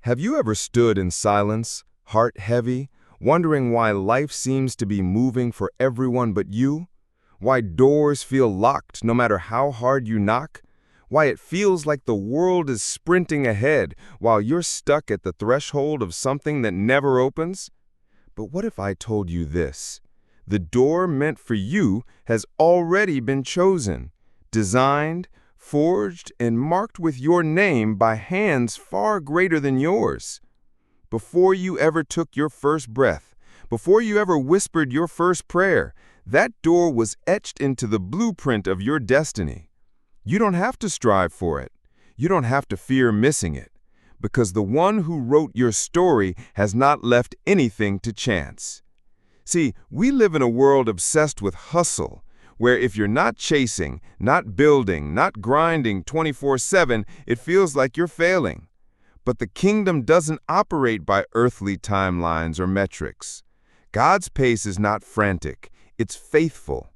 Have you ever stood in silence, heart heavy, wondering why life seems to be moving for everyone but you? Why doors feel locked no matter how hard you knock? Why it feels like the world is sprinting ahead while you're stuck at the threshold of something that never opens? But what if I told you this? The door meant for you has already been chosen, designed, forged, and marked with your name by hands far greater than yours. Before you ever took your first breath, before you ever whispered your first prayer, that door was etched into the blueprint of your destiny. You don't have to strive for it. You don't have to fear missing it, because the one who wrote your story has not left anything to chance. See, we live in a world obsessed with hustle, where if you're not chasing, not building, not grinding 24/7, it feels like you're failing. But the kingdom doesn't operate by earthly timelines or metrics. God's pace is not frantic, it's faithful.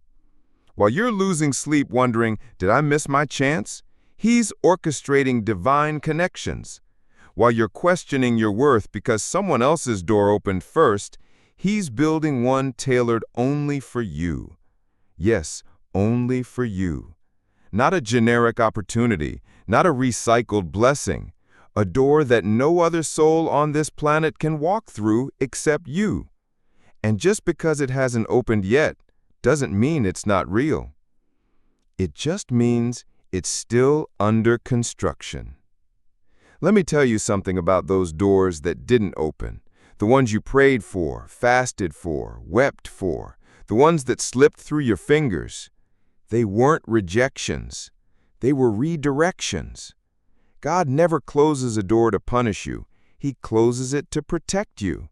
While you're losing sleep wondering, did I miss my chance? He's orchestrating divine connections. While you're questioning your worth because someone else's door opened first, He's building one tailored only for you. Yes, only for you. Not a generic opportunity, not a recycled blessing, a door that no other soul on this planet can walk through except you. And just because it hasn't opened yet, doesn't mean it's not real. It just means it's still under construction. Let me tell you something about those doors that didn't open. The ones you prayed for, fasted for, wept for, the ones that slipped through your fingers. They weren't rejections. They were redirections. God never closes a door to punish you. He closes it to protect you.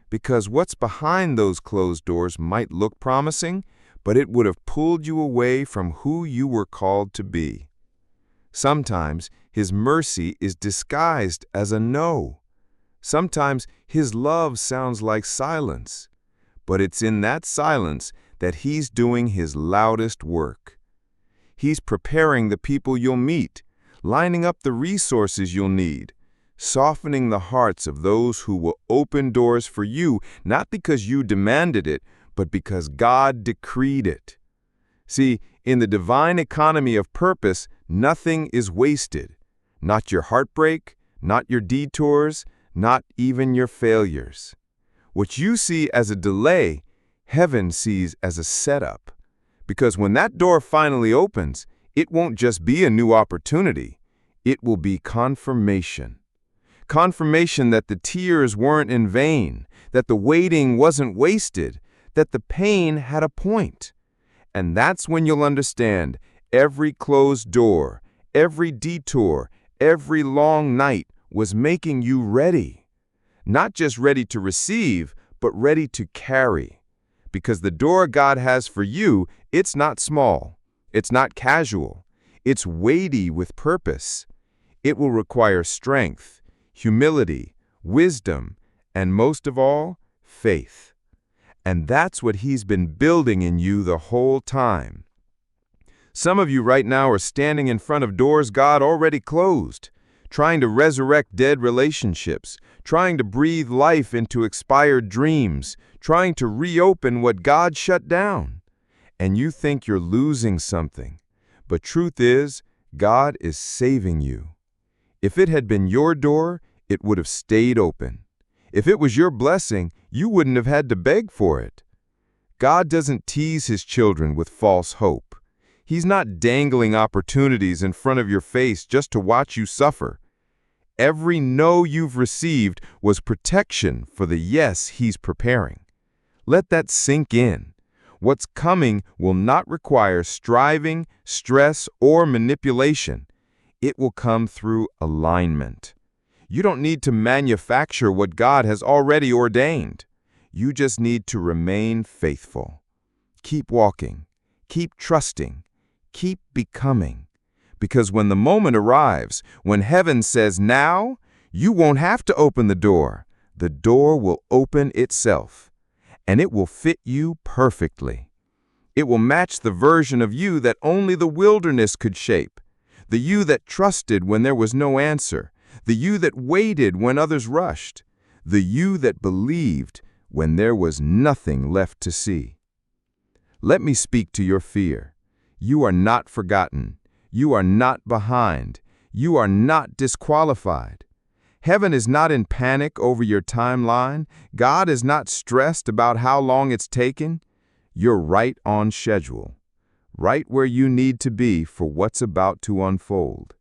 Because what's behind those closed doors might look promising, but it would have pulled you away from who you were called to be. Sometimes His mercy is disguised as a no. Sometimes His love sounds like silence, but it's in that silence that He's doing His loudest work. He's preparing the people you'll meet, lining up the resources you'll need, softening the hearts of those who will open doors for you, not because you demanded it, but because God decreed it. See, in the divine economy of purpose, nothing is wasted. Not your heartbreak, not your detours, not even your failures. What you see as a delay, heaven sees as a setup. Because when that door finally opens, it won't just be a new opportunity. It will be confirmation. Confirmation that the tears weren't in vain, that the waiting wasn't wasted, that the pain had a point. And that's when you'll understand every closed door, every detour, every long night was making you ready. Not just ready to receive, but ready to carry. Because the door God has for you, it's not small. It's not casual. It's weighty with purpose. It will require strength, humility, wisdom, and most of all, faith. And that's what He's been building in you the whole time. Some of you right now are standing in front of doors God already closed, trying to resurrect dead relationships, trying to breathe life into expired dreams, trying to reopen what God shut down. And you think you're losing something. But truth is, God is saving you. If it had been your door, it would have stayed open. If it was your blessing, you wouldn't have had to beg for it. God doesn't tease His children with false hope. He's not dangling opportunities in front of your face just to watch you suffer. Every no you've received was protection for the yes He's preparing. Let that sink in. What's coming will not require striving, stress, or manipulation. It will come through alignment. You don't need to manufacture what God has already ordained. You just need to remain faithful. Keep walking. Keep trusting. Keep becoming. Because when the moment arrives, when heaven says now, you won't have to open the door. The door will open itself. And it will fit you perfectly. It will match the version of you that only the wilderness could shape. The you that trusted when there was no answer. the you that waited when others rushed, the you that believed when there was nothing left to see. Let me speak to your fear. You are not forgotten. You are not behind. You are not disqualified. Heaven is not in panic over your timeline. God is not stressed about how long it's taken. You're right on schedule, right where you need to be for what's about to unfold.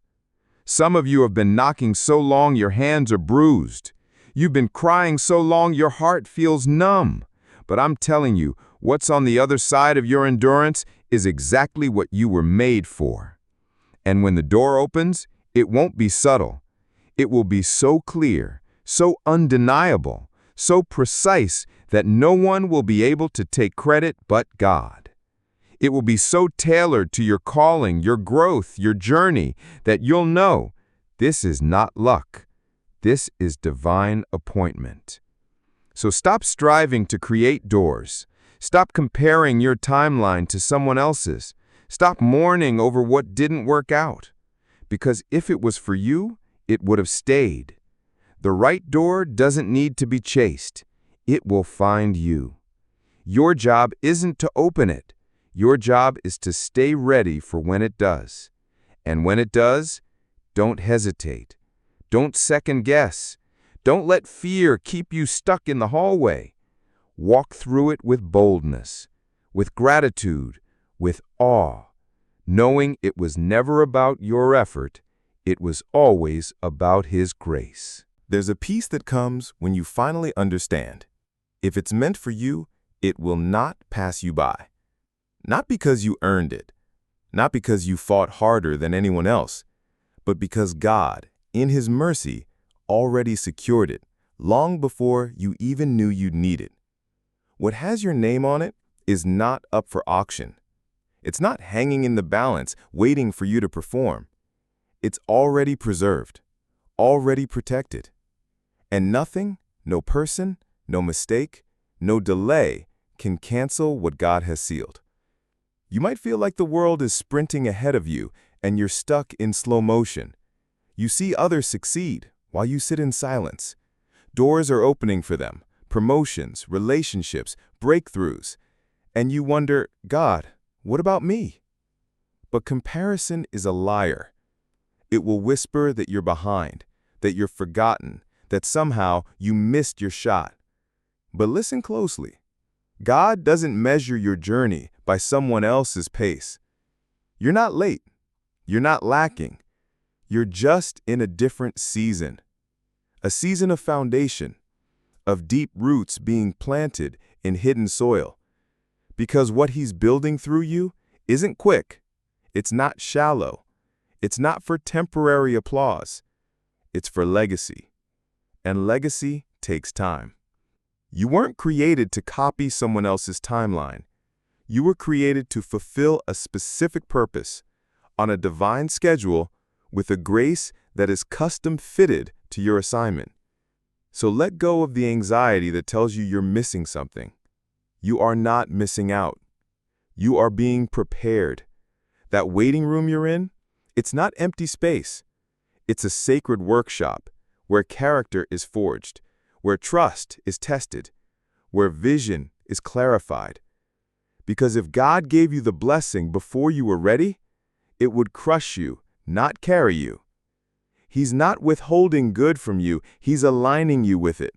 Some of you have been knocking so long your hands are bruised. You've been crying so long your heart feels numb. But I'm telling you, what's on the other side of your endurance is exactly what you were made for. And when the door opens, it won't be subtle. It will be so clear, so undeniable, so precise that no one will be able to take credit but God. It will be so tailored to your calling, your growth, your journey, that you'll know this is not luck. This is divine appointment. So stop striving to create doors. Stop comparing your timeline to someone else's. Stop mourning over what didn't work out. Because if it was for you, it would have stayed. The right door doesn't need to be chased. It will find you. Your job isn't to open it. Your job is to stay ready for when it does. And when it does, don't hesitate. Don't second guess. Don't let fear keep you stuck in the hallway. Walk through it with boldness, with gratitude, with awe, knowing it was never about your effort, it was always about His grace. There's a peace that comes when you finally understand. If it's meant for you, it will not pass you by. Not because you earned it, not because you fought harder than anyone else, but because God, in His mercy, already secured it long before you even knew you'd need it. What has your name on it is not up for auction. It's not hanging in the balance, waiting for you to perform. It's already preserved, already protected. And nothing, no person, no mistake, no delay can cancel what God has sealed. You might feel like the world is sprinting ahead of you and you're stuck in slow motion. You see others succeed while you sit in silence. Doors are opening for them, promotions, relationships, breakthroughs. And you wonder, God, what about me? But comparison is a liar. It will whisper that you're behind, that you're forgotten, that somehow you missed your shot. But listen closely. God doesn't measure your journey by someone else's pace. You're not late. You're not lacking. You're just in a different season. A season of foundation, of deep roots being planted in hidden soil. Because what He's building through you isn't quick. It's not shallow. It's not for temporary applause. It's for legacy. And legacy takes time. You weren't created to copy someone else's timeline. You were created to fulfill a specific purpose on a divine schedule with a grace that is custom-fitted to your assignment. So let go of the anxiety that tells you you're missing something. You are not missing out. You are being prepared. That waiting room you're in, it's not empty space. It's a sacred workshop where character is forged, where trust is tested, where vision is clarified. Because if God gave you the blessing before you were ready, it would crush you, not carry you. He's not withholding good from you, He's aligning you with it.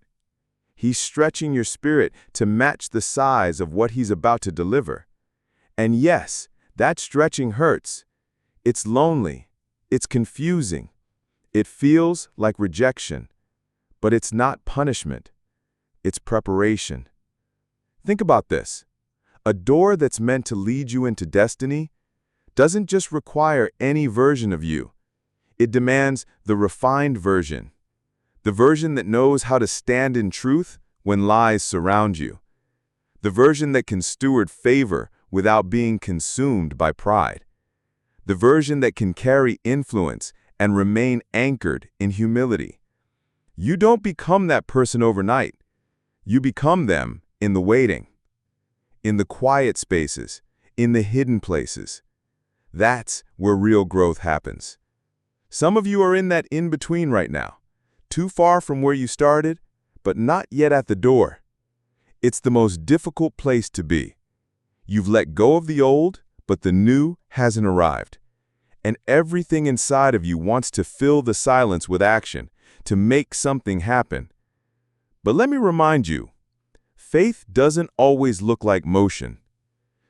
He's stretching your spirit to match the size of what He's about to deliver. And yes, that stretching hurts. It's lonely. It's confusing. It feels like rejection. But it's not punishment. It's preparation. Think about this. A door that's meant to lead you into destiny doesn't just require any version of you. It demands the refined version. The version that knows how to stand in truth when lies surround you. The version that can steward favor without being consumed by pride. The version that can carry influence and remain anchored in humility. You don't become that person overnight. You become them in the waiting, in the quiet spaces, in the hidden places. That's where real growth happens. Some of you are in that in-between right now, too far from where you started, but not yet at the door. It's the most difficult place to be. You've let go of the old, but the new hasn't arrived. And everything inside of you wants to fill the silence with action, to make something happen. But let me remind you, faith doesn't always look like motion.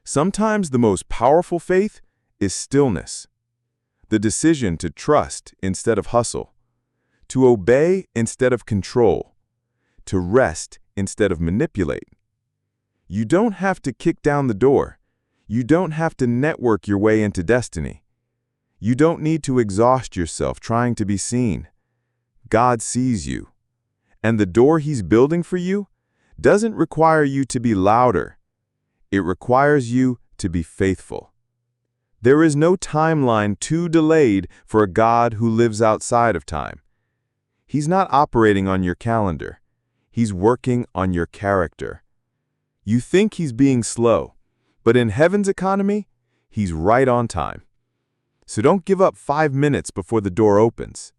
Sometimes the most powerful faith is stillness. The decision to trust instead of hustle, to obey instead of control, to rest instead of manipulate. You don't have to kick down the door. You don't have to network your way into destiny. You don't need to exhaust yourself trying to be seen. God sees you. And the door He's building for you doesn't require you to be louder. It requires you to be faithful. There is no timeline too delayed for a God who lives outside of time. He's not operating on your calendar. He's working on your character. You think He's being slow, but in heaven's economy, He's right on time. So don't give up 5 minutes before the door opens.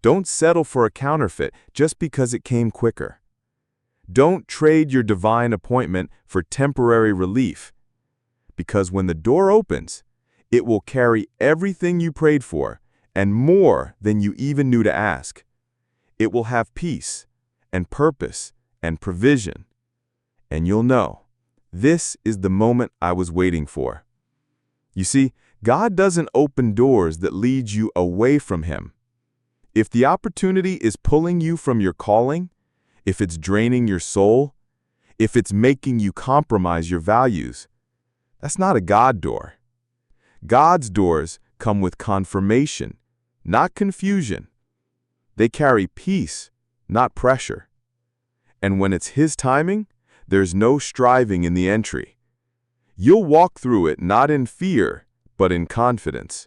Don't settle for a counterfeit just because it came quicker. Don't trade your divine appointment for temporary relief. Because when the door opens, it will carry everything you prayed for and more than you even knew to ask. It will have peace and purpose and provision. And you'll know, this is the moment I was waiting for. You see, God doesn't open doors that lead you away from Him. If the opportunity is pulling you from your calling, if it's draining your soul, if it's making you compromise your values, that's not a God door. God's doors come with confirmation, not confusion. They carry peace, not pressure. And when it's His timing, there's no striving in the entry. You'll walk through it not in fear, but in confidence.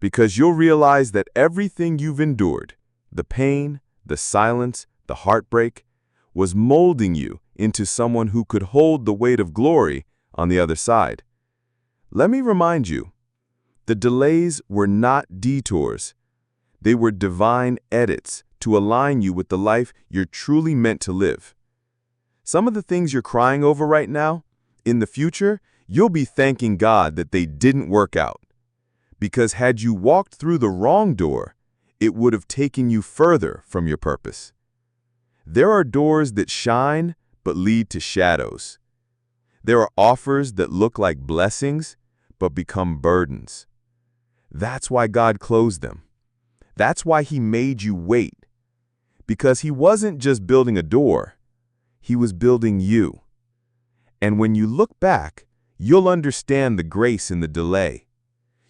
Because you'll realize that everything you've endured, the pain, the silence, the heartbreak, was molding you into someone who could hold the weight of glory on the other side. Let me remind you, the delays were not detours. They were divine edits to align you with the life you're truly meant to live. Some of the things you're crying over right now, in the future, you'll be thanking God that they didn't work out. Because had you walked through the wrong door, it would have taken you further from your purpose. There are doors that shine but lead to shadows. There are offers that look like blessings but become burdens. That's why God closed them. That's why He made you wait. Because He wasn't just building a door, He was building you. And when you look back, you'll understand the grace in the delay.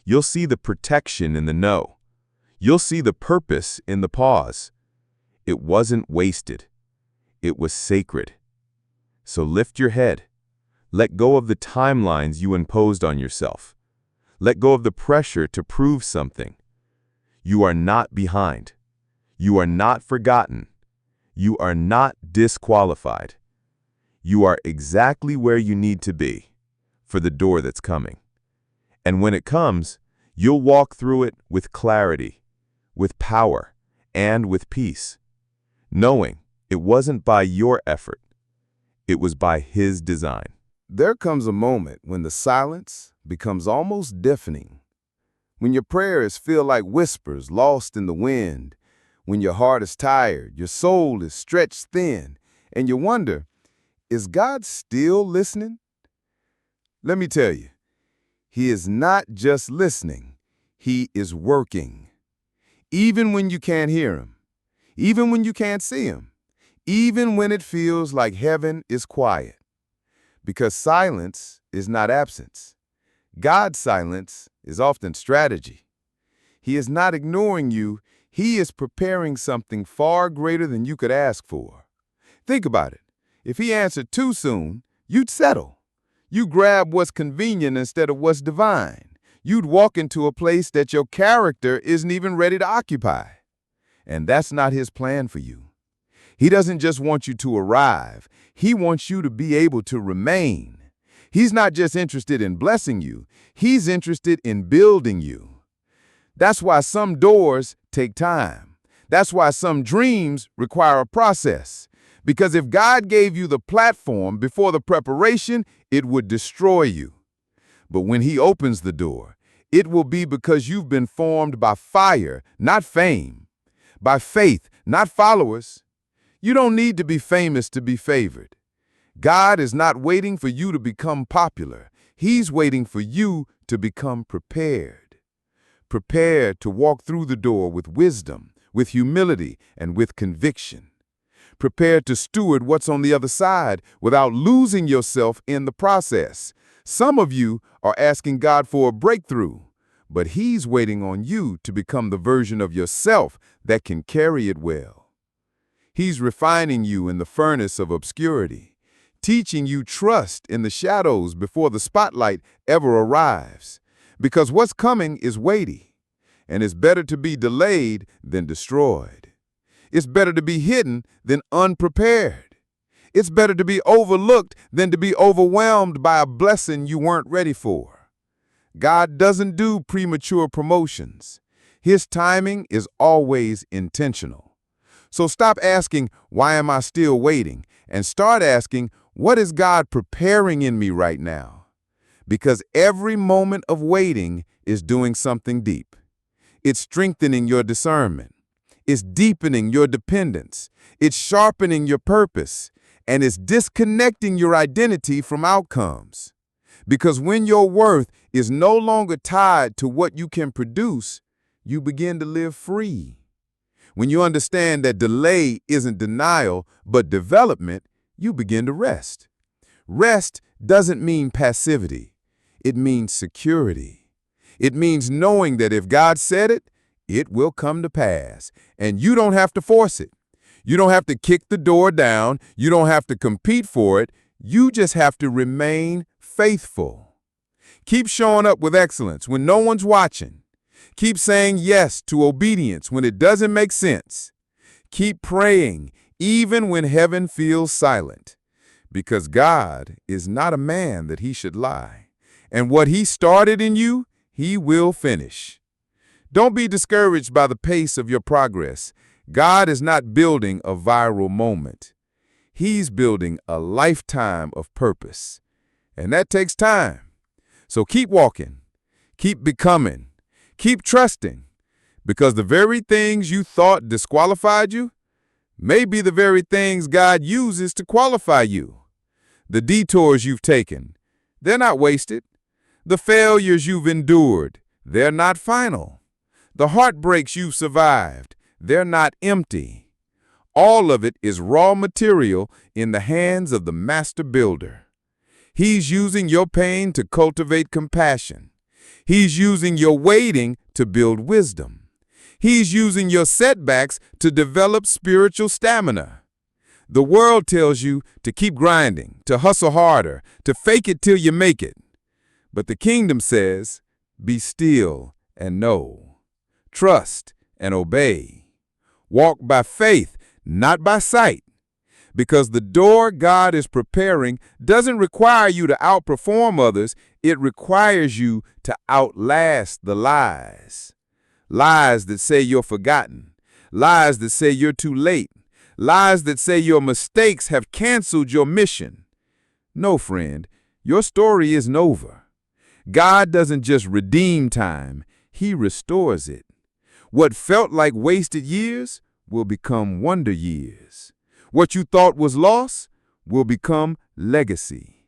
You'll see the protection in the no. You'll see the purpose in the pause. It wasn't wasted. It was sacred. So lift your head. Let go of the timelines you imposed on yourself. Let go of the pressure to prove something. You are not behind. You are not forgotten. You are not disqualified. You are exactly where you need to be for the door that's coming. And when it comes, you'll walk through it with clarity, with power, and with peace, knowing it wasn't by your effort. It was by His design. There comes a moment when the silence becomes almost deafening, when your prayers feel like whispers lost in the wind, when your heart is tired, your soul is stretched thin, and you wonder, is God still listening? Let me tell you, He is not just listening, He is working. Even when you can't hear Him, even when you can't see Him, even when it feels like heaven is quiet. Because silence is not absence. God's silence is often strategy. He is not ignoring you. He is preparing something far greater than you could ask for. Think about it. If He answered too soon, you'd settle. You'd grab what's convenient instead of what's divine. You'd walk into a place that your character isn't even ready to occupy. And that's not His plan for you. He doesn't just want you to arrive. He wants you to be able to remain. He's not just interested in blessing you. He's interested in building you. That's why some doors take time. That's why some dreams require a process. Because if God gave you the platform before the preparation, it would destroy you. But when He opens the door, it will be because you've been formed by fire, not fame, by faith, not followers. You don't need to be famous to be favored. God is not waiting for you to become popular. He's waiting for you to become prepared. Prepared to walk through the door with wisdom, with humility, and with conviction. Prepared to steward what's on the other side without losing yourself in the process. Some of you are asking God for a breakthrough, but He's waiting on you to become the version of yourself that can carry it well. He's refining you in the furnace of obscurity, teaching you trust in the shadows before the spotlight ever arrives. Because what's coming is weighty, and it's better to be delayed than destroyed. It's better to be hidden than unprepared. It's better to be overlooked than to be overwhelmed by a blessing you weren't ready for. God doesn't do premature promotions. His timing is always intentional. So stop asking, why am I still waiting? And start asking, what is God preparing in me right now? Because every moment of waiting is doing something deep. It's strengthening your discernment. It's deepening your dependence. It's sharpening your purpose. And it's disconnecting your identity from outcomes. Because when your worth is no longer tied to what you can produce, you begin to live free. When you understand that delay isn't denial, but development, you begin to rest. Rest doesn't mean passivity. It means security. It means knowing that if God said it, it will come to pass, and you don't have to force it. You don't have to kick the door down. You don't have to compete for it. You just have to remain faithful. Keep showing up with excellence when no one's watching. Keep saying yes to obedience when it doesn't make sense. Keep praying even when heaven feels silent, because God is not a man that He should lie. And what He started in you, He will finish. Don't be discouraged by the pace of your progress. God is not building a viral moment. He's building a lifetime of purpose. And that takes time. So keep walking, keep becoming, keep trusting, because the very things you thought disqualified you may be the very things God uses to qualify you. The detours you've taken, they're not wasted. The failures you've endured, they're not final. The heartbreaks you've survived, they're not empty. All of it is raw material in the hands of the master builder. He's using your pain to cultivate compassion. He's using your waiting to build wisdom. He's using your setbacks to develop spiritual stamina. The world tells you to keep grinding, to hustle harder, to fake it till you make it. But the kingdom says, be still and know. Trust and obey. Walk by faith, not by sight. Because the door God is preparing doesn't require you to outperform others. It requires you to outlast the lies. Lies that say you're forgotten. Lies that say you're too late. Lies that say your mistakes have canceled your mission. No, friend, your story isn't over. God doesn't just redeem time, He restores it. What felt like wasted years will become wonder years. What you thought was lost will become legacy.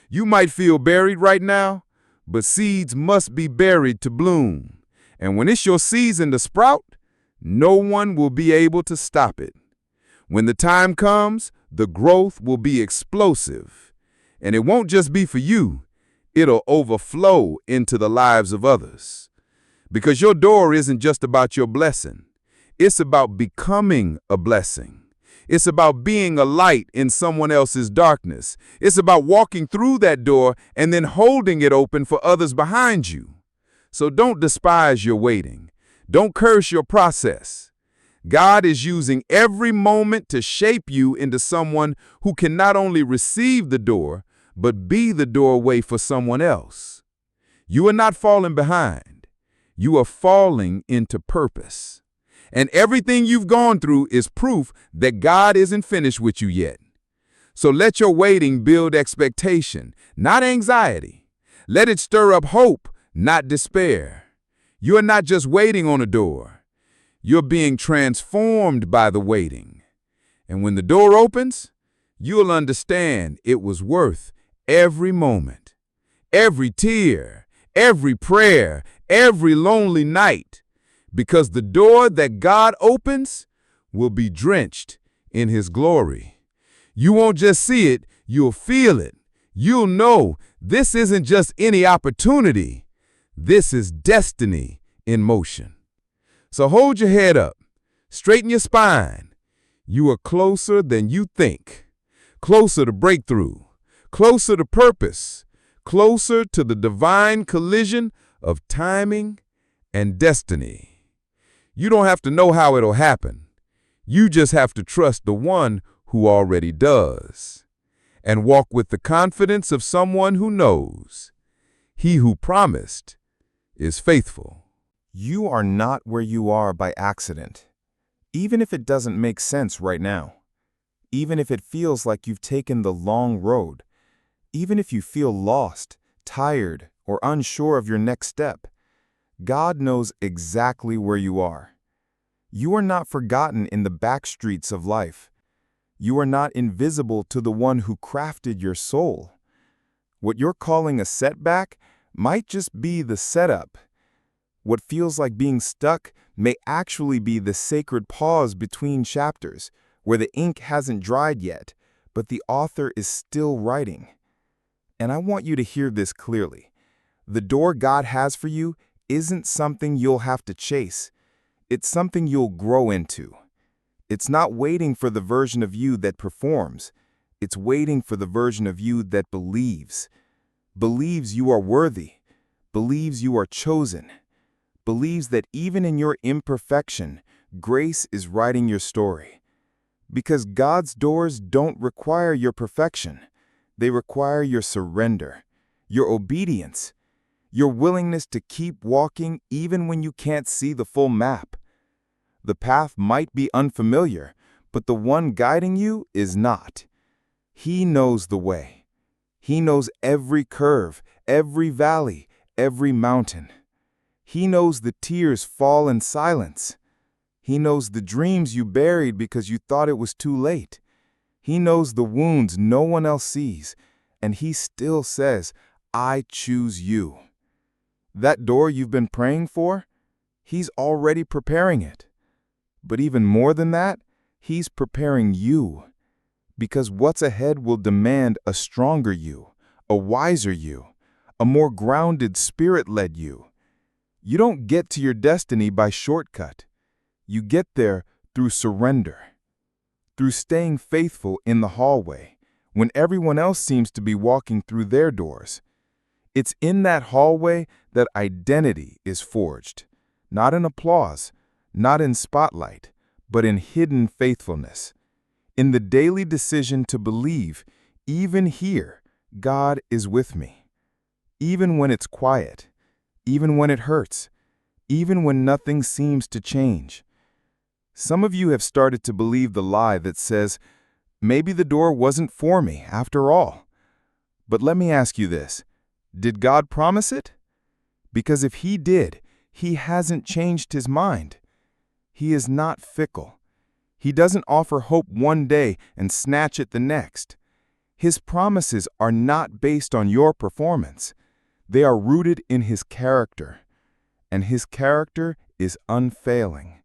You might feel buried right now, but seeds must be buried to bloom. And when it's your season to sprout, no one will be able to stop it. When the time comes, the growth will be explosive. And it won't just be for you, it'll overflow into the lives of others. Because your door isn't just about your blessing. It's about becoming a blessing. It's about being a light in someone else's darkness. It's about walking through that door and then holding it open for others behind you. So don't despise your waiting. Don't curse your process. God is using every moment to shape you into someone who can not only receive the door, but be the doorway for someone else. You are not falling behind. You are falling into purpose. And everything you've gone through is proof that God isn't finished with you yet. So let your waiting build expectation, not anxiety. Let it stir up hope, not despair. You are not just waiting on a door. You're being transformed by the waiting. And when the door opens, you'll understand it was worth every moment, every tear, every prayer, every lonely night, because the door that God opens will be drenched in His glory. You won't just see it, you'll feel it. You'll know this isn't just any opportunity. This is destiny in motion. So hold your head up, straighten your spine. You are closer than you think, closer to breakthrough, closer to purpose, closer to the divine collision of timing and destiny. You don't have to know how it'll happen. You just have to trust the one who already does, and walk with the confidence of someone who knows. He who promised is faithful. You are not where you are by accident, even if it doesn't make sense right now, even if it feels like you've taken the long road, even if you feel lost, tired, or unsure of your next step. God knows exactly where you are. You are not forgotten in the back streets of life. You are not invisible to the one who crafted your soul. What you're calling a setback might just be the setup. What feels like being stuck may actually be the sacred pause between chapters, where the ink hasn't dried yet, but the author is still writing. And I want you to hear this clearly. The door God has for you isn't something you'll have to chase. It's something you'll grow into. It's not waiting for the version of you that performs. It's waiting for the version of you that believes. Believes you are worthy. Believes you are chosen. Believes that even in your imperfection, grace is writing your story. Because God's doors don't require your perfection. They require your surrender, your obedience, your willingness to keep walking even when you can't see the full map. The path might be unfamiliar, but the one guiding you is not. He knows the way. He knows every curve, every valley, every mountain. He knows the tears fall in silence. He knows the dreams you buried because you thought it was too late. He knows the wounds no one else sees, and He still says, I choose you. That door you've been praying for, He's already preparing it. But even more than that, He's preparing you. Because what's ahead will demand a stronger you, a wiser you, a more grounded, spirit-led you. You don't get to your destiny by shortcut. You get there through surrender, through staying faithful in the hallway when everyone else seems to be walking through their doors. It's in that hallway that identity is forged, not in applause, not in spotlight, but in hidden faithfulness. In the daily decision to believe, even here, God is with me. Even when it's quiet, even when it hurts, even when nothing seems to change. Some of you have started to believe the lie that says, maybe the door wasn't for me after all. But let me ask you this, did God promise it? Because if He did, He hasn't changed His mind. He is not fickle. He doesn't offer hope one day and snatch it the next. His promises are not based on your performance. They are rooted in His character, and His character is unfailing.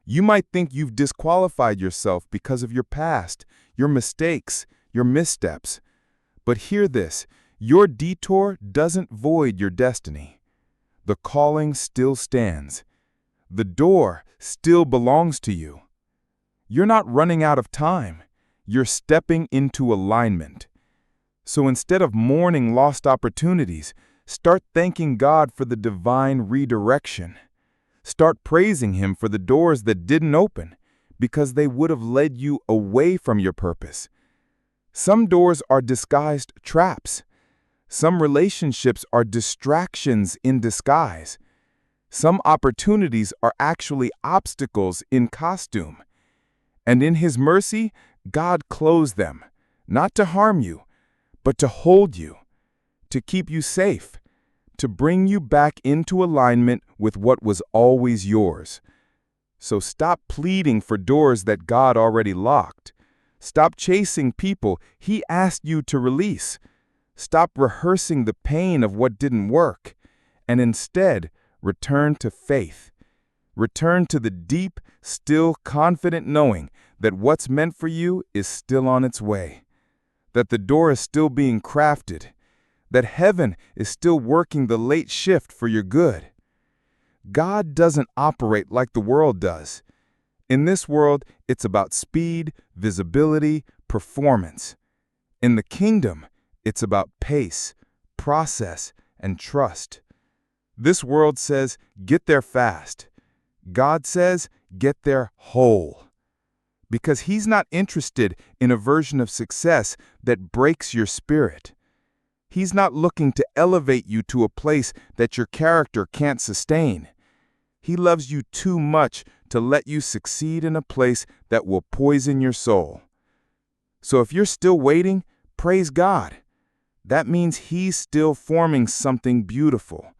You might think you've disqualified yourself because of your past, your mistakes, your missteps. But hear this, your detour doesn't void your destiny. The calling still stands. The door still belongs to you. You're not running out of time. You're stepping into alignment. So instead of mourning lost opportunities, start thanking God for the divine redirection. Start praising Him for the doors that didn't open, because they would have led you away from your purpose. Some doors are disguised traps. Some relationships are distractions in disguise. Some opportunities are actually obstacles in costume. And in His mercy, God closed them, not to harm you, but to hold you, to keep you safe, to bring you back into alignment with what was always yours. So stop pleading for doors that God already locked. Stop chasing people He asked you to release. Stop rehearsing the pain of what didn't work, and instead return to faith. Return to the deep, still, confident knowing that what's meant for you is still on its way, that the door is still being crafted, that heaven is still working the late shift for your good. God doesn't operate like the world does. In this world, it's about speed, visibility, performance. In the kingdom, it's about pace, process, and trust. This world says, get there fast. God says, get there whole. Because He's not interested in a version of success that breaks your spirit. He's not looking to elevate you to a place that your character can't sustain. He loves you too much to let you succeed in a place that will poison your soul. So if you're still waiting, praise God. That means He's still forming something beautiful.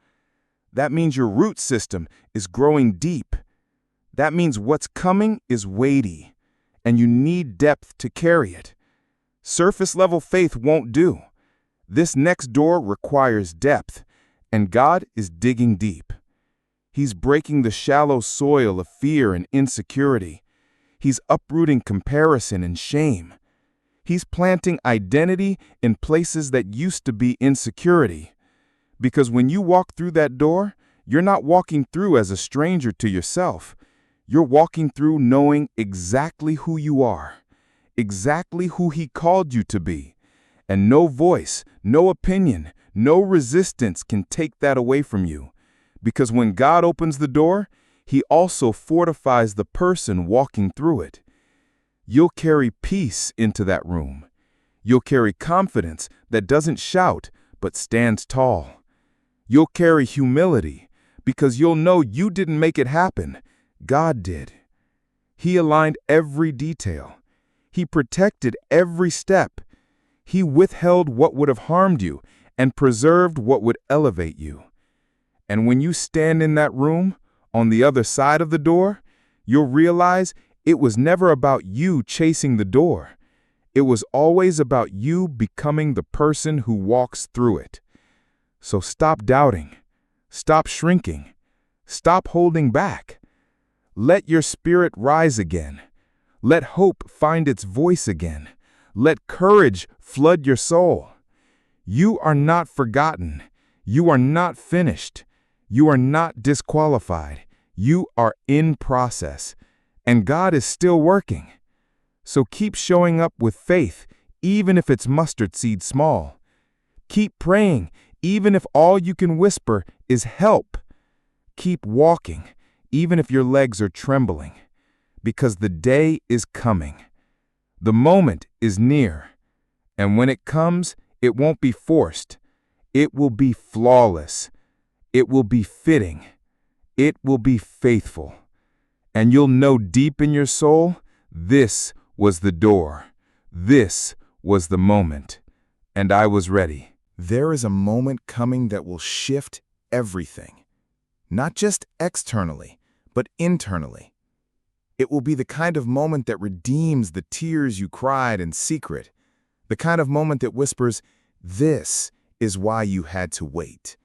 That means your root system is growing deep. That means what's coming is weighty, and you need depth to carry it. Surface-level faith won't do. This next door requires depth, and God is digging deep. He's breaking the shallow soil of fear and insecurity. He's uprooting comparison and shame. He's planting identity in places that used to be insecurity. Because when you walk through that door, you're not walking through as a stranger to yourself. You're walking through knowing exactly who you are, exactly who He called you to be. And no voice, no opinion, no resistance can take that away from you. Because when God opens the door, He also fortifies the person walking through it. You'll carry peace into that room. You'll carry confidence that doesn't shout but stands tall. You'll carry humility because you'll know you didn't make it happen. God did. He aligned every detail. He protected every step. He withheld what would have harmed you and preserved what would elevate you. And when you stand in that room, on the other side of the door, you'll realize it was never about you chasing the door. It was always about you becoming the person who walks through it. So stop doubting. Stop shrinking. Stop holding back. Let your spirit rise again. Let hope find its voice again. Let courage flood your soul. You are not forgotten. You are not finished. You are not disqualified. You are in process. And God is still working. So keep showing up with faith, even if it's mustard seed small. Keep praying, even if all you can whisper is help. Keep walking, even if your legs are trembling. Because the day is coming. The moment is near. And when it comes, it won't be forced. It will be flawless. It will be fitting. It will be faithful. And you'll know deep in your soul, this was the door. This was the moment. And I was ready. There is a moment coming that will shift everything. Not just externally, but internally. It will be the kind of moment that redeems the tears you cried in secret. The kind of moment that whispers, this is why you had to wait.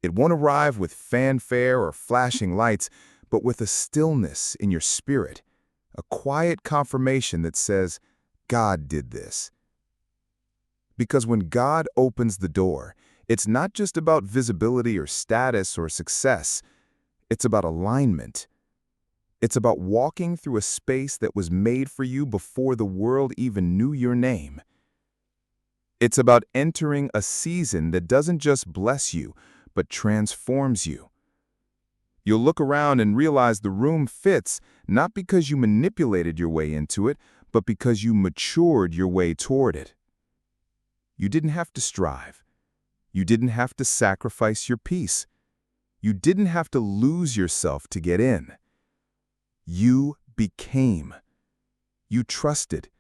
It won't arrive with fanfare or flashing lights, but with a stillness in your spirit, a quiet confirmation that says, God did this. Because when God opens the door, it's not just about visibility or status or success. It's about alignment. It's about walking through a space that was made for you before the world even knew your name. It's about entering a season that doesn't just bless you, but transforms you. You'll look around and realize the room fits not because you manipulated your way into it, but because you matured your way toward it. You didn't have to strive. You didn't have to sacrifice your peace. You didn't have to lose yourself to get in. You became. You trusted.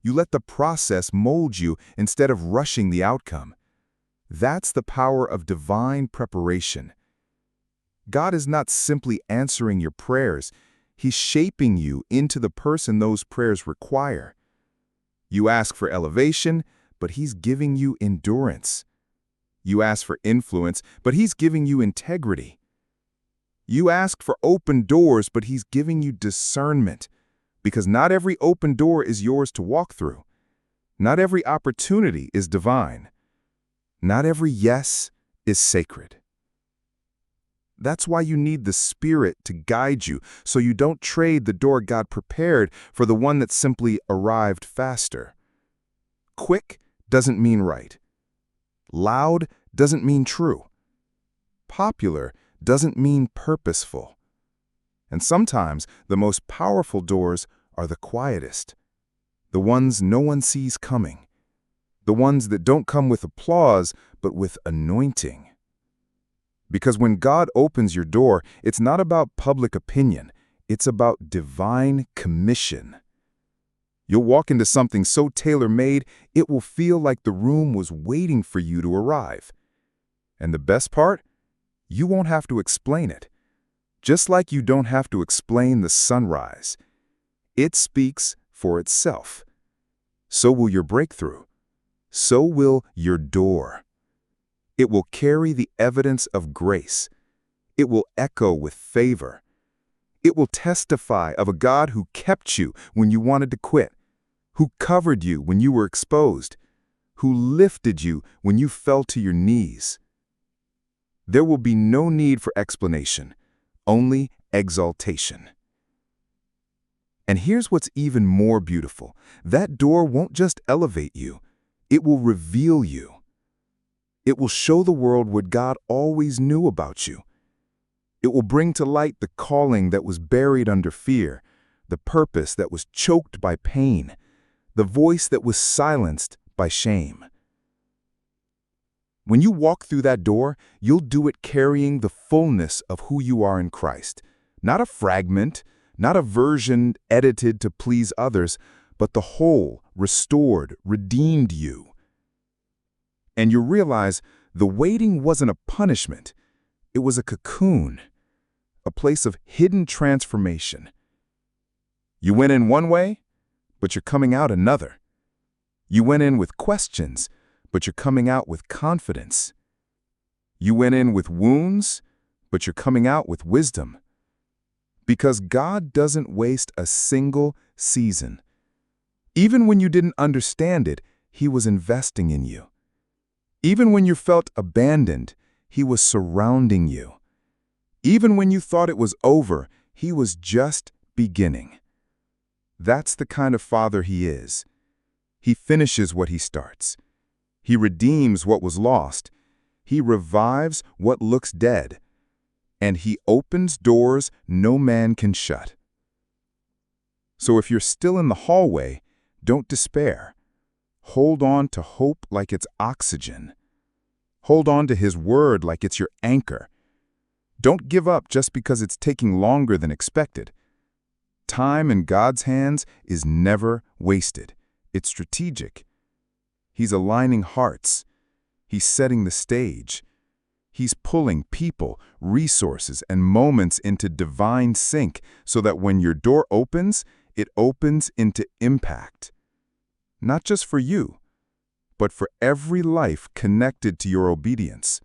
You let the process mold you instead of rushing the outcome. That's the power of divine preparation. God is not simply answering your prayers. He's shaping you into the person those prayers require. You ask for elevation, but He's giving you endurance. You ask for influence, but He's giving you integrity. You ask for open doors, but He's giving you discernment, because not every open door is yours to walk through. Not every opportunity is divine. Not every yes is sacred. That's why you need the Spirit to guide you, so you don't trade the door God prepared for the one that simply arrived faster. Quick doesn't mean right. Loud doesn't mean true. Popular doesn't mean purposeful. And sometimes the most powerful doors are the quietest, the ones no one sees coming, the ones that don't come with applause but with anointing. Because when God opens your door, it's not about public opinion, it's about divine commission. You'll walk into something so tailor-made, it will feel like the room was waiting for you to arrive. And the best part? You won't have to explain it. Just like you don't have to explain the sunrise. It speaks for itself. So will your breakthrough. So will your door. It will carry the evidence of grace. It will echo with favor. It will testify of a God who kept you when you wanted to quit, who covered you when you were exposed, who lifted you when you fell to your knees. There will be no need for explanation, only exaltation. And here's what's even more beautiful. That door won't just elevate you, it will reveal you. It will show the world what God always knew about you. It will bring to light the calling that was buried under fear, the purpose that was choked by pain, the voice that was silenced by shame. When you walk through that door, you'll do it carrying the fullness of who you are in Christ. Not a fragment, not a version edited to please others, but the whole, restored, redeemed you. And you realize the waiting wasn't a punishment. It was a cocoon, a place of hidden transformation. You went in one way, but you're coming out another. You went in with questions, but you're coming out with confidence. You went in with wounds, but you're coming out with wisdom. Because God doesn't waste a single season. Even when you didn't understand it, He was investing in you. Even when you felt abandoned, He was surrounding you. Even when you thought it was over, He was just beginning. That's the kind of Father He is. He finishes what He starts. He redeems what was lost. He revives what looks dead. And He opens doors no man can shut. So if you're still in the hallway, don't despair. Hold on to hope like it's oxygen. Hold on to His word like it's your anchor. Don't give up just because it's taking longer than expected. Time in God's hands is never wasted. It's strategic. He's aligning hearts. He's setting the stage. He's pulling people, resources, and moments into divine sync so that when your door opens, it opens into impact. Not just for you, but for every life connected to your obedience.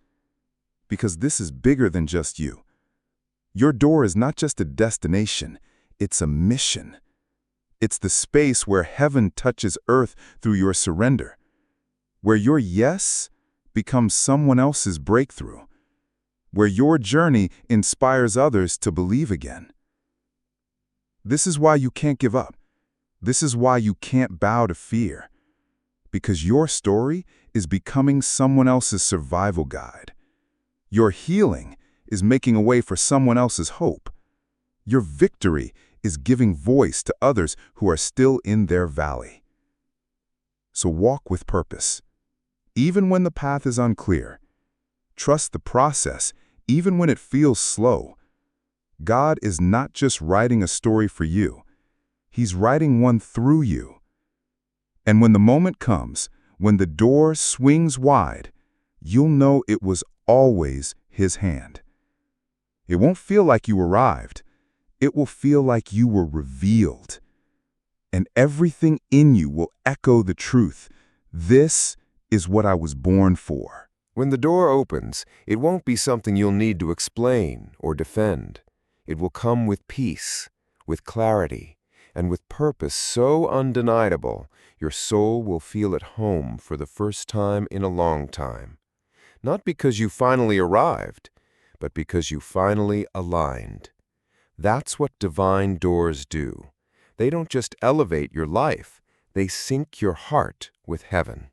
Because this is bigger than just you. Your door is not just a destination, it's a mission. It's the space where heaven touches earth through your surrender, where your yes becomes someone else's breakthrough, where your journey inspires others to believe again. This is why you can't give up. This is why you can't bow to fear. Because your story is becoming someone else's survival guide. Your healing is making a way for someone else's hope. Your victory is giving voice to others who are still in their valley. So walk with purpose. Even when the path is unclear, trust the process even when it feels slow. God is not just writing a story for you. He's writing one through you. And when the moment comes, when the door swings wide, you'll know it was always His hand. It won't feel like you arrived. It will feel like you were revealed. And everything in you will echo the truth. This is what I was born for. When the door opens, it won't be something you'll need to explain or defend. It will come with peace, with clarity, and with purpose so undeniable, your soul will feel at home for the first time in a long time. Not because you finally arrived, but because you finally aligned. That's what divine doors do. They don't just elevate your life, they sync your heart with heaven.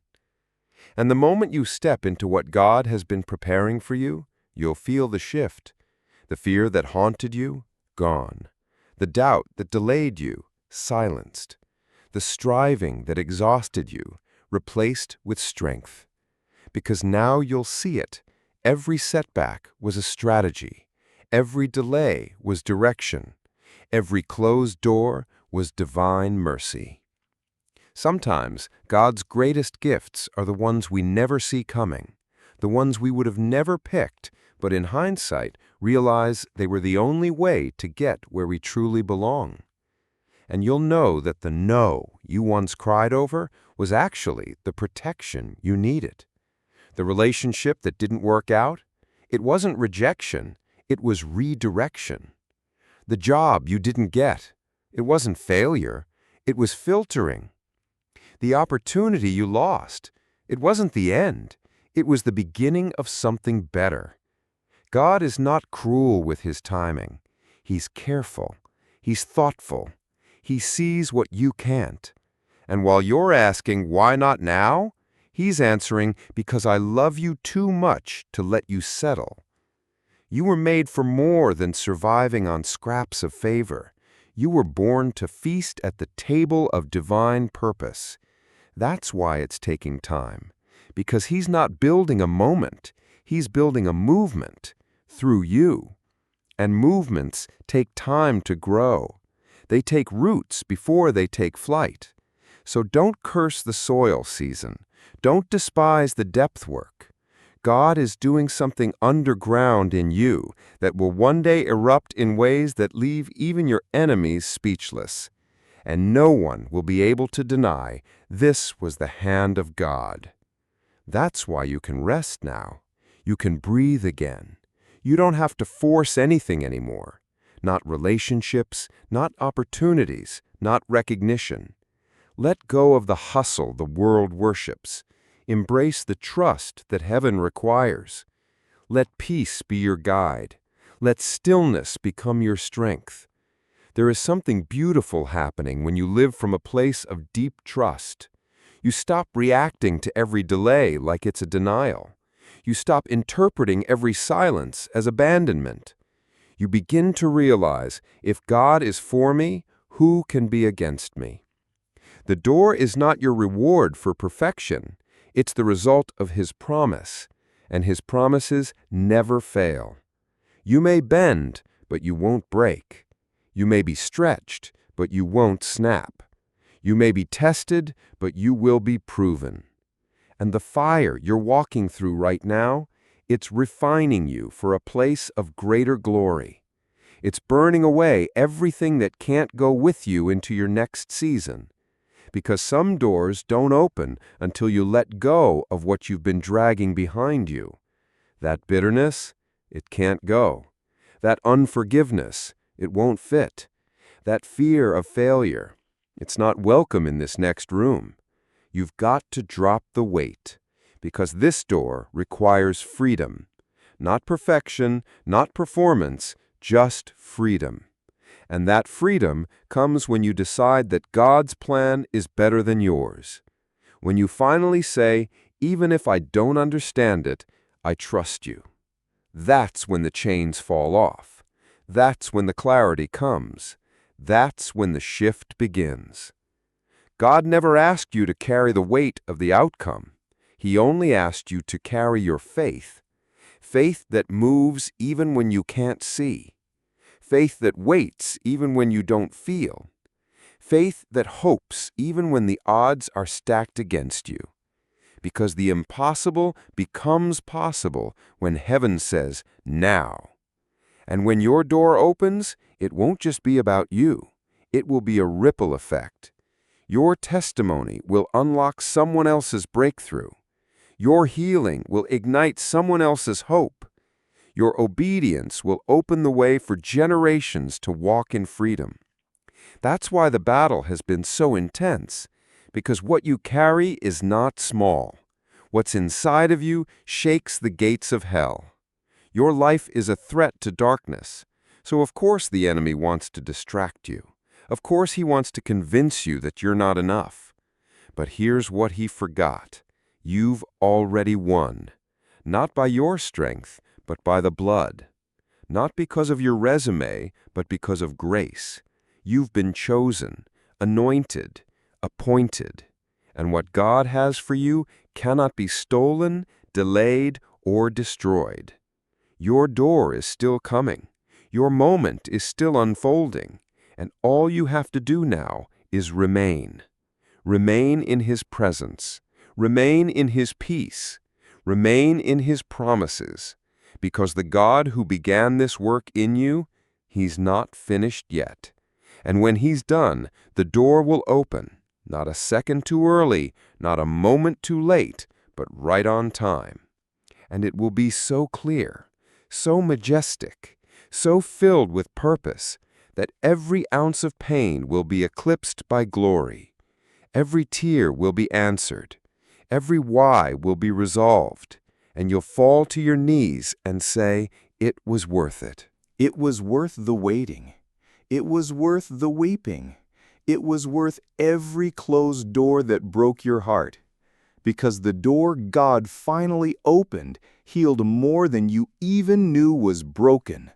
And the moment you step into what God has been preparing for you, you'll feel the shift. The fear that haunted you, gone. The doubt that delayed you, silenced. The striving that exhausted you, replaced with strength. Because now you'll see it. Every setback was a strategy. Every delay was direction. Every closed door was divine mercy. Sometimes God's greatest gifts are the ones we never see coming, the ones we would have never picked, but in hindsight realize they were the only way to get where we truly belong. And you'll know that the no you once cried over was actually the protection you needed. The relationship that didn't work out, it wasn't rejection, it was redirection. The job you didn't get, it wasn't failure, it was filtering. The opportunity you lost, it wasn't the end, it was the beginning of something better. God is not cruel with His timing. He's careful. He's thoughtful. He sees what you can't. And while you're asking, why not now? He's answering, because I love you too much to let you settle. You were made for more than surviving on scraps of favor. You were born to feast at the table of divine purpose. That's why it's taking time. Because He's not building a moment. He's building a movement through you. And movements take time to grow. They take roots before they take flight. So don't curse the soil season. Don't despise the depth work. God is doing something underground in you that will one day erupt in ways that leave even your enemies speechless. And no one will be able to deny this was the hand of God. That's why you can rest now. You can breathe again. You don't have to force anything anymore. Not relationships, not opportunities, not recognition. Let go of the hustle the world worships. Embrace the trust that heaven requires. Let peace be your guide. Let stillness become your strength. There is something beautiful happening when you live from a place of deep trust. You stop reacting to every delay like it's a denial. You stop interpreting every silence as abandonment. You begin to realize, if God is for me, who can be against me? The door is not your reward for perfection. It's the result of His promise, and His promises never fail. You may bend, but you won't break. You may be stretched, but you won't snap. You may be tested, but you will be proven. And the fire you're walking through right now, it's refining you for a place of greater glory. It's burning away everything that can't go with you into your next season. Because some doors don't open until you let go of what you've been dragging behind you. That bitterness, it can't go. That unforgiveness, it won't fit. That fear of failure, it's not welcome in this next room. You've got to drop the weight, because this door requires freedom. Not perfection, not performance, just freedom. And that freedom comes when you decide that God's plan is better than yours. When you finally say, even if I don't understand it, I trust you. That's when the chains fall off. That's when the clarity comes. That's when the shift begins. God never asked you to carry the weight of the outcome. He only asked you to carry your faith. Faith that moves even when you can't see. Faith that waits even when you don't feel. Faith that hopes even when the odds are stacked against you. Because the impossible becomes possible when heaven says, now. And when your door opens, it won't just be about you. It will be a ripple effect. Your testimony will unlock someone else's breakthrough. Your healing will ignite someone else's hope. Your obedience will open the way for generations to walk in freedom. That's why the battle has been so intense, because what you carry is not small. What's inside of you shakes the gates of hell. Your life is a threat to darkness, so of course the enemy wants to distract you. Of course he wants to convince you that you're not enough. But here's what he forgot. You've already won. Not by your strength, but by the blood. Not because of your resume, but because of grace. You've been chosen, anointed, appointed. And what God has for you cannot be stolen, delayed, or destroyed. Your door is still coming. Your moment is still unfolding. And all you have to do now is remain. Remain in His presence. Remain in His peace. Remain in His promises. Because the God who began this work in you, He's not finished yet. And when He's done, the door will open, not a second too early, not a moment too late, but right on time. And it will be so clear, so majestic, so filled with purpose, that every ounce of pain will be eclipsed by glory. Every tear will be answered. Every why will be resolved. And you'll fall to your knees and say, it was worth it. It was worth the waiting. It was worth the weeping. It was worth every closed door that broke your heart. Because the door God finally opened healed more than you even knew was broken.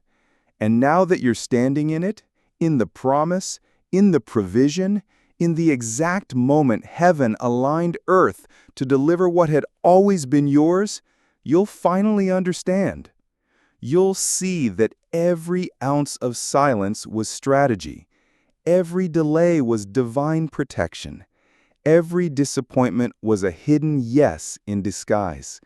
And now that you're standing in it, in the promise, in the provision, in the exact moment heaven aligned earth to deliver what had always been yours, you'll finally understand. You'll see that every ounce of silence was strategy. Every delay was divine protection. Every disappointment was a hidden yes in disguise.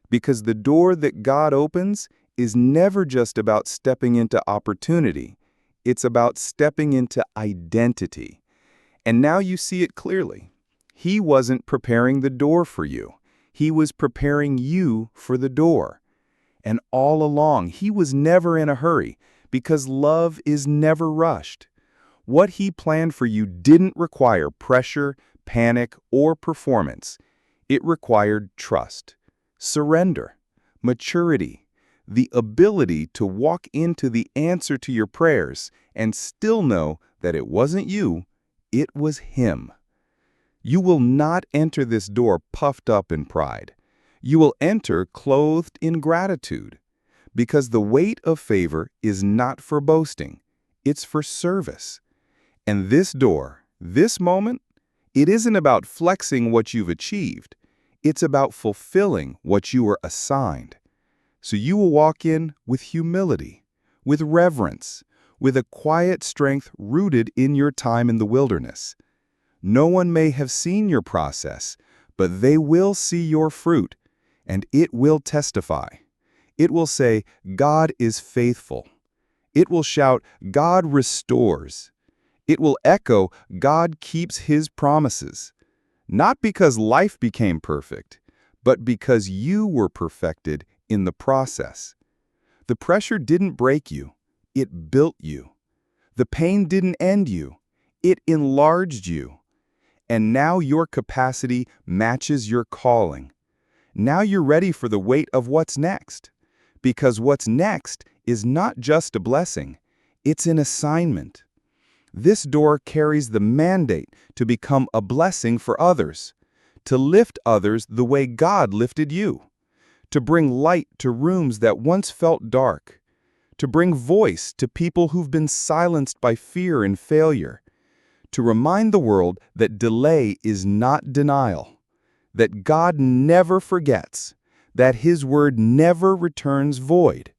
Because the door that God opens is never just about stepping into opportunity. It's about stepping into identity. And now you see it clearly. He wasn't preparing the door for you. He was preparing you for the door. And all along, He was never in a hurry, because love is never rushed. What He planned for you didn't require pressure, panic, or performance. It required trust, surrender, maturity, the ability to walk into the answer to your prayers and still know that it wasn't you, it was Him. You will not enter this door puffed up in pride. You will enter clothed in gratitude, because the weight of favor is not for boasting, it's for service. And this door, this moment, it isn't about flexing what you've achieved. It's about fulfilling what you were assigned. So you will walk in with humility, with reverence, with a quiet strength rooted in your time in the wilderness. No one may have seen your process, but they will see your fruit, and it will testify. It will say, God is faithful. It will shout, God restores. It will echo, God keeps His promises. Not because life became perfect, but because you were perfected in the process. The pressure didn't break you, it built you. The pain didn't end you, it enlarged you. And now your capacity matches your calling. Now you're ready for the weight of what's next. Because what's next is not just a blessing, it's an assignment. This door carries the mandate to become a blessing for others, to lift others the way God lifted you, to bring light to rooms that once felt dark, to bring voice to people who've been silenced by fear and failure, to remind the world that delay is not denial, that God never forgets, that His word never returns void.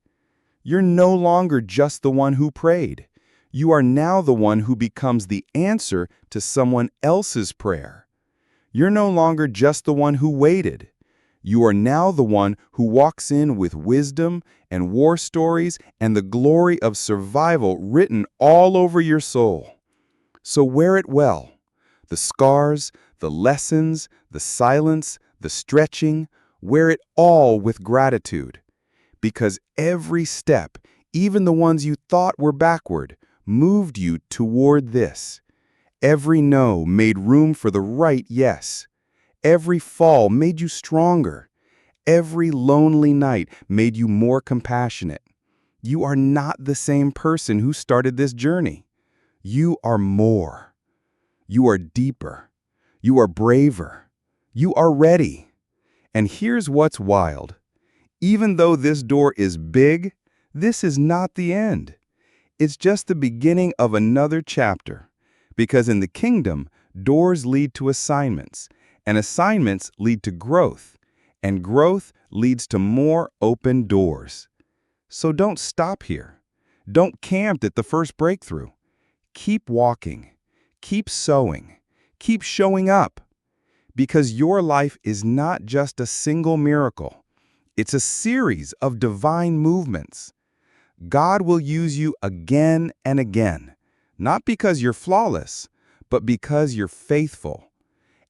You're no longer just the one who prayed. You are now the one who becomes the answer to someone else's prayer. You're no longer just the one who waited. You are now the one who walks in with wisdom and war stories and the glory of survival written all over your soul. So wear it well. The scars, the lessons, the silence, the stretching, wear it all with gratitude. Because every step, even the ones you thought were backward, moved you toward this. Every no made room for the right yes. Every fall made you stronger. Every lonely night made you more compassionate. You are not the same person who started this journey. You are more. You are deeper. You are braver. You are ready. And here's what's wild. Even though this door is big, this is not the end. It's just the beginning of another chapter. Because in the kingdom, doors lead to assignments, and assignments lead to growth, and growth leads to more open doors. So don't stop here. Don't camp at the first breakthrough. Keep walking. Keep sowing. Keep showing up. Because your life is not just a single miracle. It's a series of divine movements. God will use you again and again, not because you're flawless, but because you're faithful.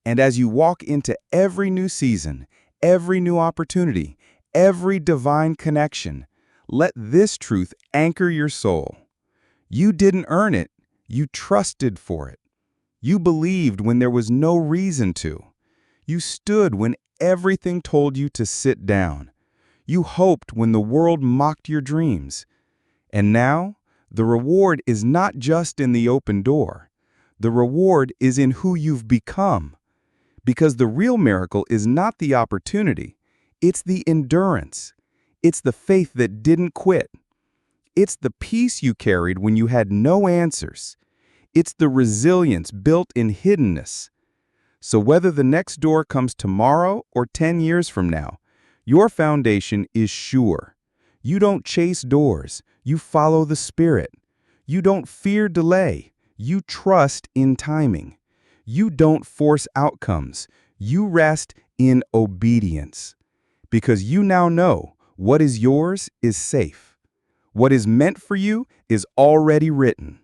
And as you walk into every new season, every new opportunity, every divine connection, let this truth anchor your soul. You didn't earn it, you trusted for it. You believed when there was no reason to. You stood when everything told you to sit down. You hoped when the world mocked your dreams. And now, the reward is not just in the open door. The reward is in who you've become. Because the real miracle is not the opportunity. It's the endurance. It's the faith that didn't quit. It's the peace you carried when you had no answers. It's the resilience built in hiddenness. So whether the next door comes tomorrow or 10 years from now, your foundation is sure. You don't chase doors, you follow the Spirit. You don't fear delay, you trust in timing. You don't force outcomes, you rest in obedience. Because you now know what is yours is safe. What is meant for you is already written.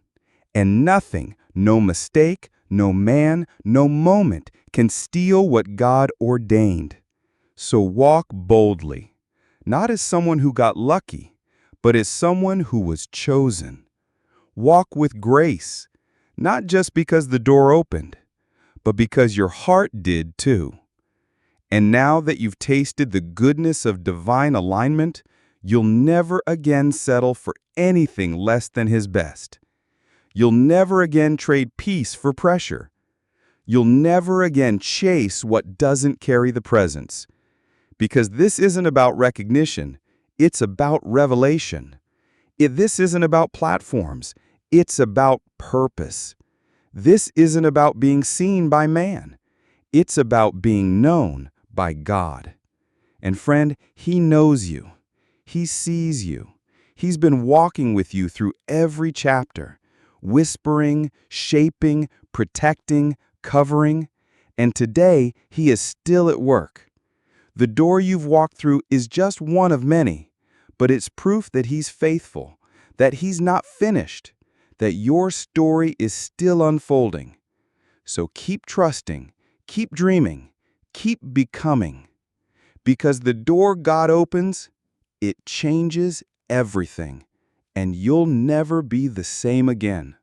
And nothing, no mistake, no man, no moment can steal what God ordained. So walk boldly, not as someone who got lucky, but as someone who was chosen. Walk with grace, not just because the door opened, but because your heart did too. And now that you've tasted the goodness of divine alignment, you'll never again settle for anything less than His best. You'll never again trade peace for pressure. You'll never again chase what doesn't carry the presence. Because this isn't about recognition, it's about revelation. This isn't about platforms, it's about purpose. This isn't about being seen by man, it's about being known by God. And friend, He knows you. He sees you. He's been walking with you through every chapter, whispering, shaping, protecting, covering. And today, He is still at work. The door you've walked through is just one of many, but it's proof that He's faithful, that He's not finished, that your story is still unfolding. So keep trusting, keep dreaming, keep becoming. Because the door God opens, it changes everything, and you'll never be the same again.